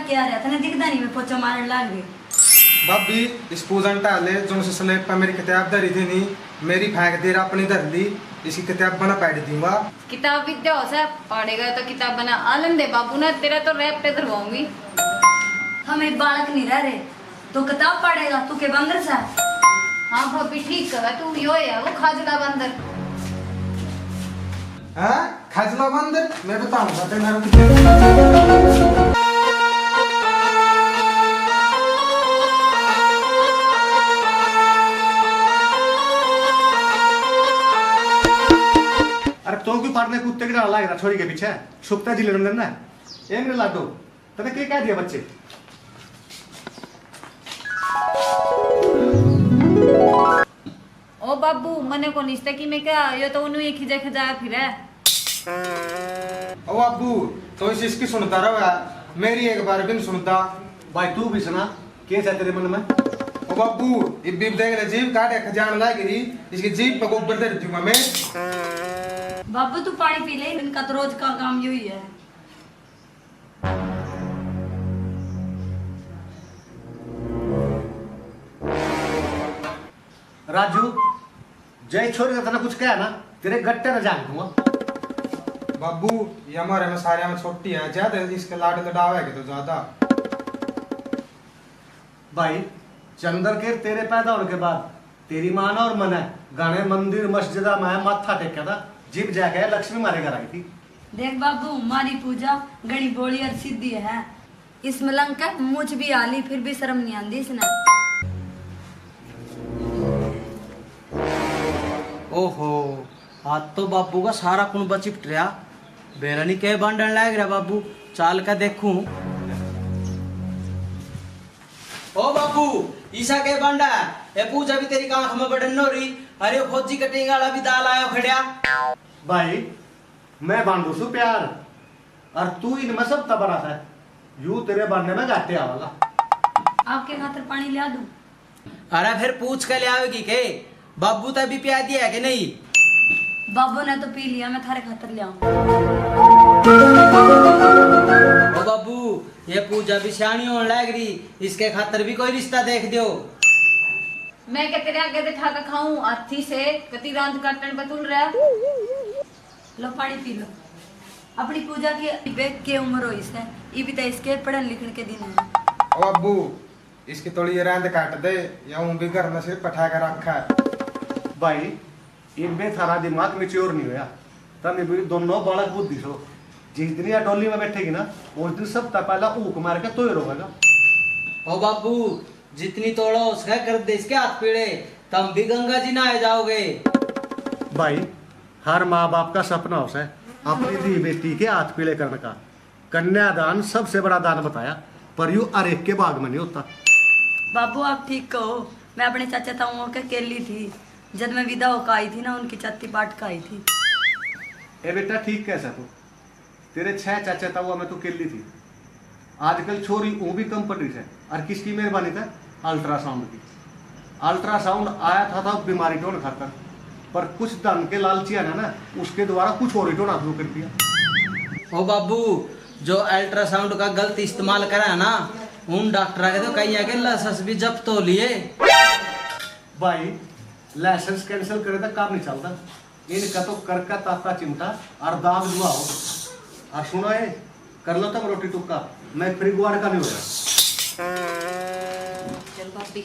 क्या रहा था ना दिखता नहीं मैं पोछा मारने लग गई। भाभी इस पूजन टाले जो से स्लेब पर मेरी किताब धरी थी नहीं मेरी फेंक दे रहा अपनी धर ली इसकी किताब बना पैड दूंगा। किताब विद्या हो सा पढ़ेगा तो किताब बना आलन दे बाबू ना तेरा तो रैप पे धरवाऊंगी। हम एक बालक नहीं रह रहे तो किताब पढ़ेगा तू के बंदर सा। हाँ भाभी ठीक कहा तू यो है वो खाजला बंदर। हाँ खजला बंदर मैं बताऊंगा तेरा। अरे तो क्यों पाटने कुत्ते की तरह लाग रहा छोरी के पीछे सुखता जी लेने ना ये मेरे लाडो तने क्या कह दिया बच्चे। ओ बाबू मने को निश्चय की मैं क्या यो तो उन्हें एक ही जगह जा फिर है। ओ अब्बू तो इसकी सुनता रहो यार मेरी एक बार भी नहीं सुनता। भाई तू भी सुना कैसा तेरे मन में। ओ बाबू इब देख ले जीप काटे खजान लागी इसकी जीप पे गोबर दे दूंगा मैं। बाबू तू पानी पी ले इनका तो रोज का काम यही है। राजू जय छोरी का तना कुछ कहा ना तेरे गट्टे में जान दूंगा। बाबू ये हमारे में सारे में छोटी है ज्यादा इसके लाड लड़ावा है तो ज्यादा। भाई चंद्र के तेरे पैदा होने के बाद तेरी माँ ना और मन है गाने मंदिर मस्जिद में माथा टेका था जीप जाके लक्ष्मी मारे घर आई थी। देख बाबू हमारी पूजा गणी बोली और सिद्धि है। इस मलंग का मुझ भी आली फिर भी शर्म नहीं आती इसने। ओहो आज तो बाबू का सारा कुनबा चिपट रहा बेरनी के बंडन लग रहा बाबू चाल का देखूं। ओ बाबू ईसा के बंडा ए पूजा भी तेरी आंख में बड़न नो रही अरे फौजी कटिंग वाला भी दाल आयो खड़िया। भाई मैं बांधू सु प्यार और तू इनमें सब तबरा है यू तेरे बनने में घाटे आवागा। आपके खातर पानी लिया दूं। अरे फिर पूछ के ले आवेगी के बाबू तभी पिया दिया है कि नहीं। बाबू ने तो पी लिया मैं थारे खातर ले आऊं। ओ बाबू ये पूजा भी सियानी होने लग रही इसके खातर भी कोई रिश्ता देख दो। मैं क्या तेरे आगे बैठा कर खाऊं हाथी से कति रांध काटन बतुल रहा। लो पानी पी लो। अपनी पूजा की बेग के उम्र हो इसे ये भी तो इसके पढ़ने लिखने के दिन है। ओ अब्बू इसकी थोड़ी रांद काट दे या ऊं भी घर में सिर्फ पठा कर रखा है। भाई इनमें थारा दिमाग मेच्योर नहीं होया तब भी दोनों बालक बुद्धि सो जिस दिन या डोली में बैठेगी ना उस दिन सब पहला ऊक मार के तो ही रोएगा। ओ बाबू जितनी तोड़ो उसका कर दे इसके हाथ पीड़े तुम भी गंगा जी नहाए जाओगे। भाई हर माँ बाप का सपना होता है अपनी दी बेटी के हाथ पीले करने का। कन्यादान सबसे बड़ा दान बताया पर यू हर एक के भाग में नहीं होता। बाबू आप ठीक कहो मैं अपने चाचा ताऊ के केली थी जब मैं विदा होकर आई थी ना उनकी चत्ती पाट का आई थी। ए बेटा ठीक कैसा तू तेरे 6 चाचा ताऊ में तू केली थी। आजकल छोरी वो भी कम पड़ रही है और किसकी मेहरबानी था अल्ट्रासाउंड की। अल्ट्रासाउंड आया था बीमारी टोन खातर पर कुछ धन के लालची है ना उसके द्वारा कुछ और ही टोना शुरू कर दिया। ओ बाबू जो अल्ट्रासाउंड का गलत इस्तेमाल करा है ना उन डॉक्टर के तो कहीं आगे लाइसेंस भी जब्त तो लिए। भाई लाइसेंस कैंसिल करे तो काम नहीं चलता इनका तो कर का ताता चिमटा और दाग दुआ हो और सुनो ये कर लो तब रोटी टुक्का मैं फ्री गुआड़ का नहीं हो रहा। चल भाभी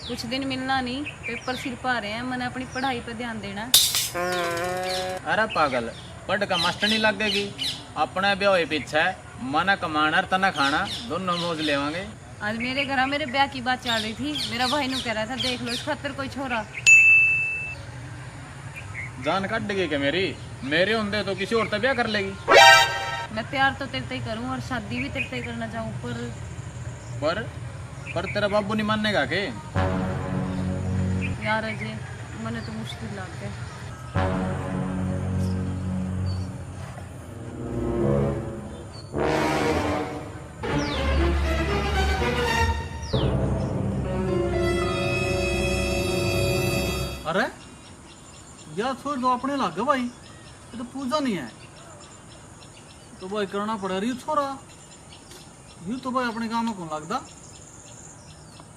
कुछ दिन मिलना नहीं पेपर सिर पा रहे हैं मैंने अपनी पढ़ाई पर ध्यान देना। अरे पागल पढ़ का मास्टर नहीं लगेगी अपने ब्याह पीछे मना कमाना तना खाना दोनों मौज लेवांगे। आज मेरे घर मेरे ब्याह की बात चल रही थी मेरा भाई नु कह रहा था देख लो इस खातर कोई छोरा। जान कट गई क्या मेरे होंगे तो किसी और से ब्याह कर लेगी। मैं प्यार तो तेरे से ही करूं और शादी भी तेरे से ही करना चाहूं, पर तेरा बाबू नहीं मानने का के? यार अजय मने तो मुश्किल लग गया। अरे यार छोड़ दो अपने लागे भाई, ये तो पूजा नहीं है तो भाई करना पड़ेगा। यू छोरा यू तो भाई अपने काम में कौन लगता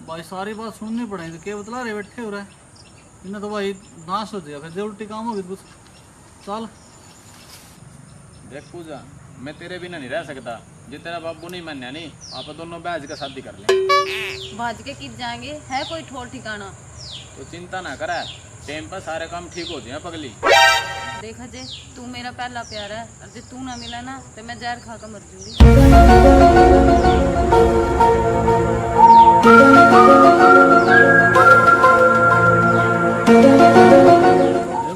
भाई, सारी बात सुननी पड़ेगी। क्या बतला रहे बैठे हो रहे इन्हें तो भाई नाश हो जाएगा, फिर जो उल्टी काम होगी कुछ। चल देख पूजा, मैं तेरे बिना नहीं रह सकता। जे तेरा बाबू नहीं मान्या नहीं, आप दोनों बैज का शादी कर ले। भाज के किस जाएंगे, है कोई ठोर ठिकाना? तो चिंता ना करा, टाइम पर सारे काम ठीक हो जाए पगली। देख अजय तू मेरा पहला प्यार है, और जो तू ना मिला ना तो मैं जहर खा कर मर जूंगी।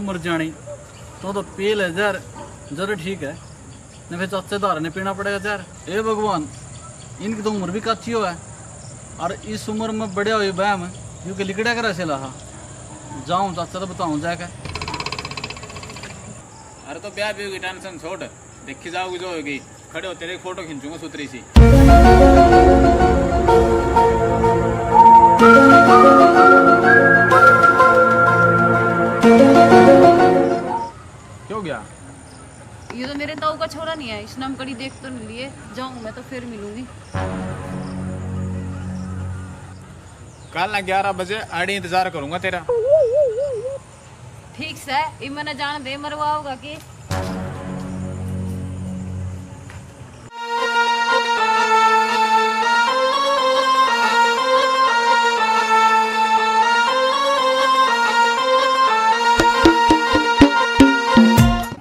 मर जानी तो पेल है जहर, जरा ठीक है नहीं फिर चाचे धार ने पीना पड़ेगा जहर। ए भगवान, इनकी तो उम्र भी काची हो है और इस उम्र में बड़े हुए बहम यूँ के लिकड़ा कर ऐसे लहा जाऊँ चाचा तो बताऊँ जाकर। अरे तो ब्याह भी होगी, टेंशन छोड़, देखी जाओगी जो होगी। खड़े हो तेरे फोटो खींचूंगा सुतरी सी। क्यों गया? ये तो मेरे ताऊ का छोरा नहीं है, इस नाम कड़ी देख तो नहीं लिए। जाऊँ मैं तो फिर मिलूंगी। कल ना 11 बजे आड़ी इंतजार करूंगा तेरा। ठीक से ये मैंने जान दे मरवा होगा कि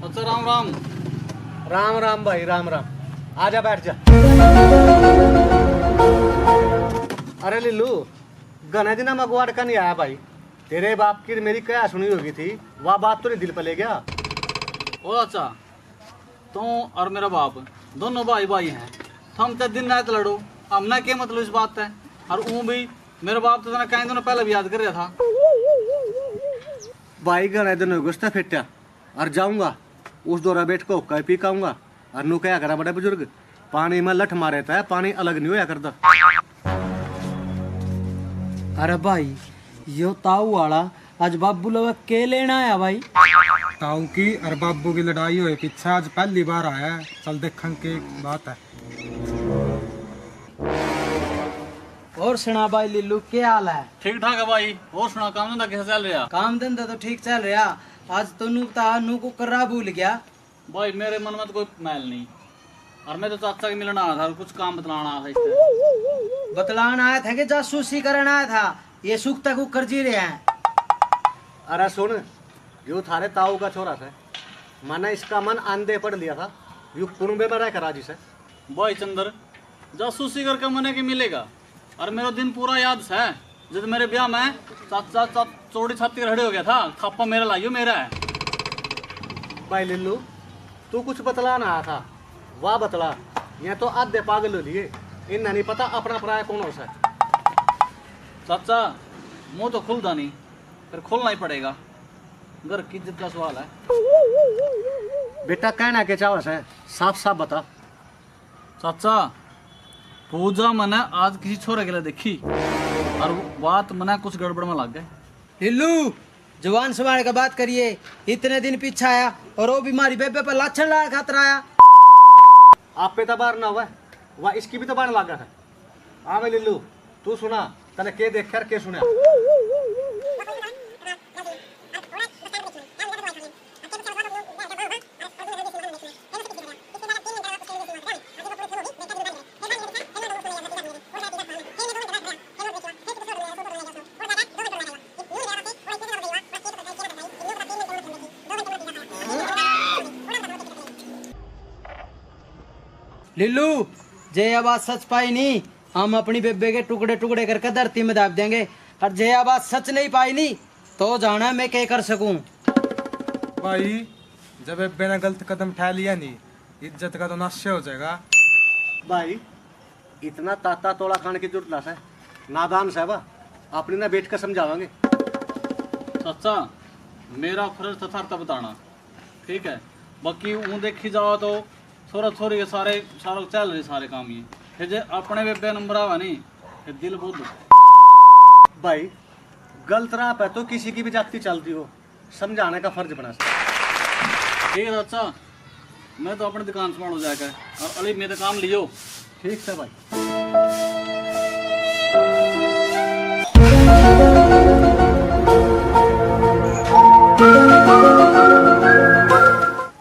अच्छा राम राम। राम राम भाई, राम राम। आजा बैठ जा। अरे लिल्लू, घने दिन मगवाड़ का नहीं आया भाई। तेरे बाप की मेरी क्या सुनी होगी थी, वह बात तो नहीं दिल पे ले गया। ओ अच्छा, तू और मेरा बाप दोनों भाई भाई हैं, हम तो दिन रात लड़ो, हमने क्या मतलब इस बात है। और ऊँ भी मेरा बाप तो तना कहीं दोनों पहले भी याद कर रहा था भाई घने दिन गुस्सा फिटा और जाऊंगा उस दौरा बैठ को कह पी काऊंगा। और नू क्या करा बड़े बुजुर्ग, पानी में लठ मारे था, पानी अलग नहीं होया करता। अरे भाई यो ताऊ वाला आज बाबू लोग के लेना आया भाई? ताऊ की और बाबू की लड़ाई हुई पीछे आज पहली बार आया है। चल देखन की बात है। और सुना भाई लिल्लू, क्या हाल है? ठीक ठाक है भाई। और सुना काम धंधा कैसे चल रहा? काम धंधा तो ठीक चल रहा। आज तो नू को कर्रा भूल गया भाई मेरे मन में तो कोई मैल नहीं, और मैं तो चाचा के मिलना आया था, कुछ काम बतलाना आया था इससे। बतलान आया था कि जासूसी करना आया था? ये सुख तक कर जी रहे हैं। अरे सुन, जो थारे ताऊ का छोरा था, मैंने इसका मन आंधे पढ़ लिया था, यू कुनबे में रह कर राजी से। भाई चंदर जासूसी करके मने के मिलेगा, और मेरा दिन पूरा याद है जब मेरे ब्याह में चाचा चौड़ी छाती खड़े हो गया था, थापा मेरा लाइयो मेरा है। भाई लिल्लू, तू कुछ बतलाना आया था, वाह बतला। ये तो आधे पागल हो लिए, इन्हें नहीं पता अपना पराया कौन हो सा। चाचा मुंह तो खुलता नहीं, फिर खोलना ही पड़ेगा, घर की इज्जत का सवाल है। बेटा कहना के चावस है, साफ साफ बता। चाचा पूजा मने आज किसी छोरे के लिए देखी, और वो बात मने कुछ गड़बड़ में लग गए। लिल्लू जवान सवाल का बात करिए, इतने दिन पीछे आया और वो बीमारी बेबे पर लाछन ला खातर आया। आप पे तबार ना हुआ, वह इसकी भी तबार लगा है। हाँ मैं लिल्लू, तू सुना तने के देख कर के सुना। लिल्लू जे आवाज सच पाई नहीं, हम अपनी बेबे के टुकड़े टुकड़े करके धरती में दाब देंगे। और जे आवाज सच नहीं पाई नहीं तो जाना मैं क्या कर सकूं। भाई जब बेबे ने गलत कदम उठा लिया नहीं, इज्जत का तो नाश्य हो जाएगा। भाई इतना ताता तोड़ा खाने की जरूरत ना है, नादान साहबा अपनी ना बैठ कर समझावांगे। चाचा मेरा फर्ज था था बताना, ठीक है। बाकी ऊँ देखी जाओ तो छोरा छोरी के सारे चल रहे सारे काम ये फिर जे अपने बेबे नंबर आवा नहीं फिर दिल बहुत दुख। भाई गलत राह पे तो किसी की भी जाति चलती हो, समझाने का फर्ज बना सकता। ठीक है चाचा, मैं तो अपनी दुकान संभालो जाकर और अली मेरे काम लियो। ठीक है भाई।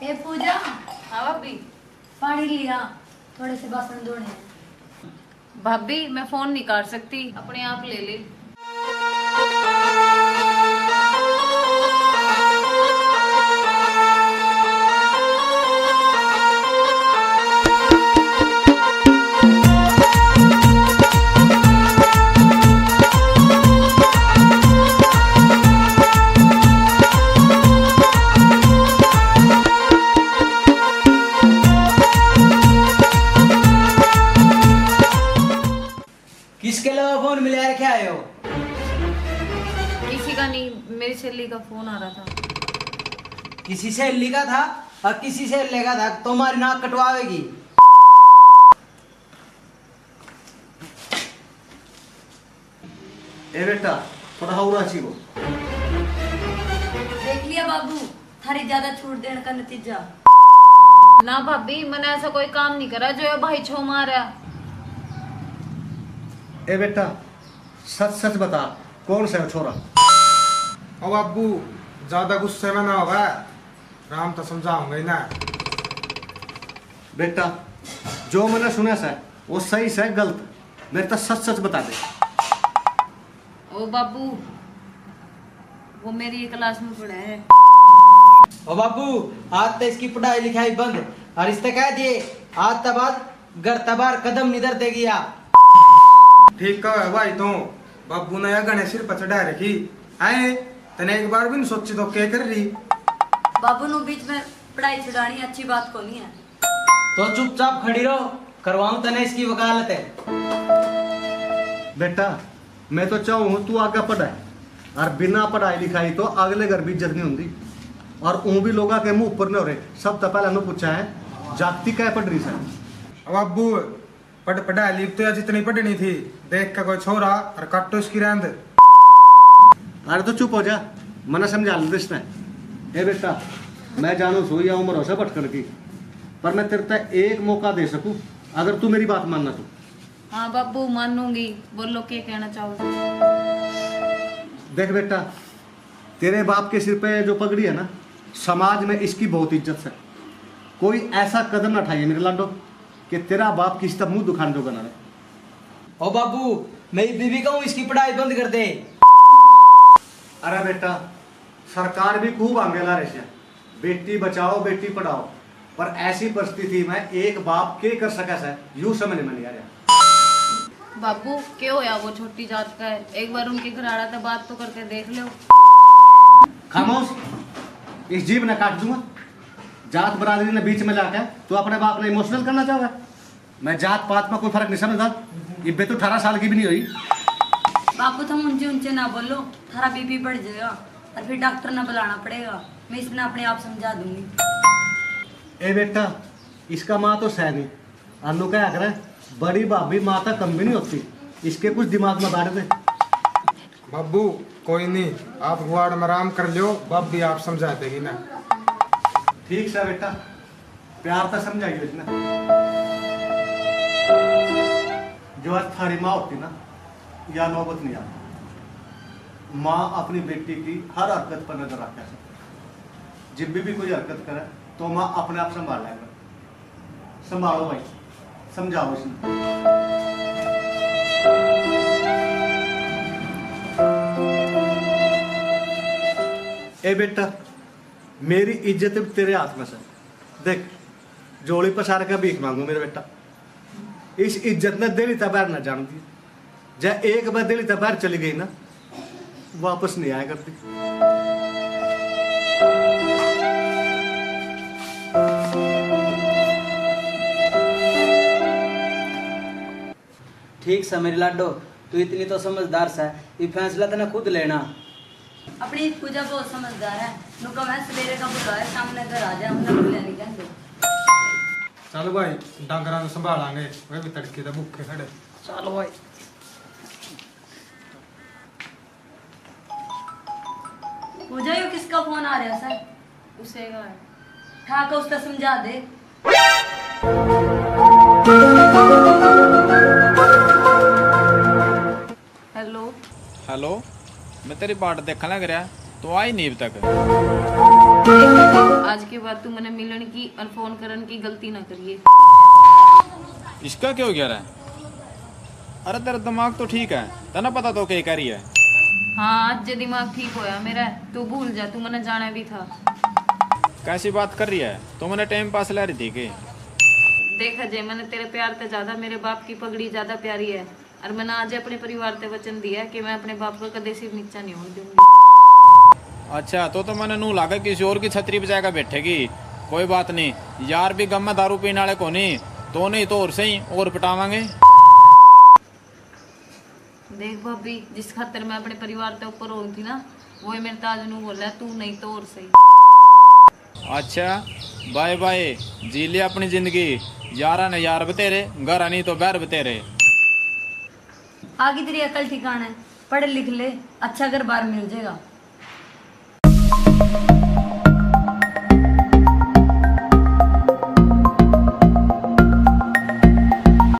ए पूजा, हाँ भाभी। पानी लिया, थोड़े से बासन धोने हैं। भाभी मैं फोन नहीं काट सकती, अपने आप ले ले। किसके अलावा फोन मिला रखे आए हो? किसी का नहीं, मेरी सहेली का फोन आ रहा था। किसी से लिखा था और किसी से लेगा था, तुम्हारी नाक कटवाएगी। ए बेटा थोड़ा हौरा चाहिए। देख लिया बाबू, थारी ज्यादा छूट देने का नतीजा। ना भाभी मैंने ऐसा कोई काम नहीं करा जो ये भाई छो मारा। ए बेटा सच सच बता कौन सा है छोरा? अब अब्बू ज्यादा गुस्से में ना होगा, राम तो समझाऊंगा ही ना। बेटा जो मैंने सुना सा वो सही से गलत, मेरे तो सच सच बता दे। ओ बाबू वो मेरी क्लास में पढ़ा है। ओ बाबू आज तो इसकी पढ़ाई लिखाई बंद और इससे कह दिए आज तक बाद घर तबार कदम निधर देगी। ठीक कहा भाई तो बाबू ने यह गणे सिर पर चढ़ा रखी आए, तने एक बार भी नहीं सोची तो क्या कर रही। बाबू नु बीच में पढ़ाई छुड़ानी अच्छी बात को नहीं है। तो चुपचाप खड़ी रहो, करवाऊं तने इसकी वकालत है। बेटा मैं तो चाहूँ तू आगे पढ़ाए, और बिना पढ़ाई लिखाई तो अगले घर भी इज्जत नहीं होती। और ऊँ भी लोग के मुंह ऊपर नहीं हो रहे। सब तो पहले मैं पूछा है जाति क्या पढ़ रही सर? अब अब्बू पढ़ाई ली तो जितनी पढ़नी थी, देख का कोई छोरा और काटो इसकी रेंद। अरे तो चुप हो जा, मना समझा ले इसने। ए बेटा मैं जानू सो या उम्र हो सब भटकन की, पर मैं तेरे तक एक मौका दे सकूं अगर तू मेरी बात मानना तो। हाँ बाबू मानूंगी, बोलो क्या कहना चाहोगे? देख बेटा तेरे बाप के सिर पे जो पगड़ी है ना, समाज में इसकी बहुत इज्जत है। कोई ऐसा कदम ना उठाइए मेरे लाडो कि तेरा बाप किसी तक मुंह दुखाने जोगा ना रहे। ओ बाबू मेरी बीवी कहूँ इसकी पढ़ाई बंद कर दे। अरे बेटा सरकार भी खूब आगे ला रही है, बेटी बचाओ बेटी पढ़ाओ, पर ऐसी परिस्थिति में एक बाप क्या कर सका है यूं समझ में नहीं आ रहा। बाबू क्यों होया वो छोटी जात का है, एक बार उनके घर आड़ा था बात तो करके देख लो। खामोश, इस जीभ ने काट दूंगा। जात बरादरी ने बीच में जाकर तू अपने बाप ने इमोशनल करना चाहोगा? मैं जात पात में कोई फर्क नहीं समझता। ये बे तो 18 साल की भी नहीं हुई। बापू तुम ऊंचे ऊंचे ना बोलो, थारा बीपी बढ़ जाएगा और फिर डॉक्टर ना बुलाना पड़ेगा। मैं इसने अपने आप समझा दूंगी। ए बेटा इसका माँ तो सह नहीं, अन्नू क्या करे बड़ी भाभी माँ तक कम भी नहीं होती। इसके कुछ दिमाग में बैठ दे। बाबू कोई नहीं, आप गुआड़ में आराम कर लो, बाप भी आप समझा देगी ना। ठीक से बेटा प्यार तो समझाइए इसने। जो आज थारी माँ होती ना, या नौबत नहीं आती। माँ अपनी बेटी की हर हरकत पर नजर रखता है। जब भी कोई हरकत करे तो माँ अपने आप संभाल लेगा। संभालो भाई, समझाओ इसने। ए बेटा मेरी इज्जत तेरे हाथ में से। देख जोड़ी पसार का भीख मांगू मेरा बेटा। इस इज्जत ने दिल्ली तबार ना जान दी। जब एक बार दिल्ली तबार चली गई ना, वापस नहीं आया करती। ठीक सा मेरी लाडो, तू इतनी तो समझदार सा, ये फैसला तने खुद लेना। अपनी पूजा बहुत समझदार है। नुका मैं सवेरे का बुला है, सामने घर आ जा, हमने भूलिया नहीं कहते। चल भाई डांगरा ਨੂੰ ਸੰਭਾਲਾਂਗੇ, वे भी तड़के ਦਾ भूखे खड़े। चलो भाई। पूजा यो किसका फोन आ रहा सर? उसे का है। ठाका उसका समझा दे। हेलो हेलो, मैं तेरी बाट देखने लग रहा, तो आई नहीं अब तक। आज के बाद तू मैंने मिलन की और फोन करने की गलती ना करिए। इसका क्या हो गया रहा? अरे तेरा दिमाग तो ठीक है, तना पता तो क्या करी है। हाँ आज जे दिमाग ठीक होया मेरा, तू भूल जा, तू मैंने जाना भी था। कैसी बात कर रही है? तो मैंने टाइम पास ले रही थी कि? देख अजय, मैंने तेरे प्यार से ज्यादा मेरे बाप की पगड़ी ज्यादा प्यारी है, और मैंने आज अपने परिवार से वचन दिया है कि मैं अपने बाप को कदे सिर नीचा नहीं होने दूंगी। अच्छा, तो मैंने नू लागा किसी और की छतरी पे जाकर बैठेगी। कोई बात नहीं यार, भी गम में दारू पीने वाले को नहीं तो नहीं तो और सही और पटावांगे। देख भाभी, जिस खातर मैं अपने परिवार से ऊपर हो थी ना, वो मेरे ताज नू बोला तू नहीं तो और सही। अच्छा बाय बाय, जी लिया अपनी जिंदगी। यारा ने यार बतेरे, घर नहीं तो बैर बतेरे। आगे तेरी अकल ठिकाना है, पढ़ लिख ले, अच्छा घर बार मिल जाएगा।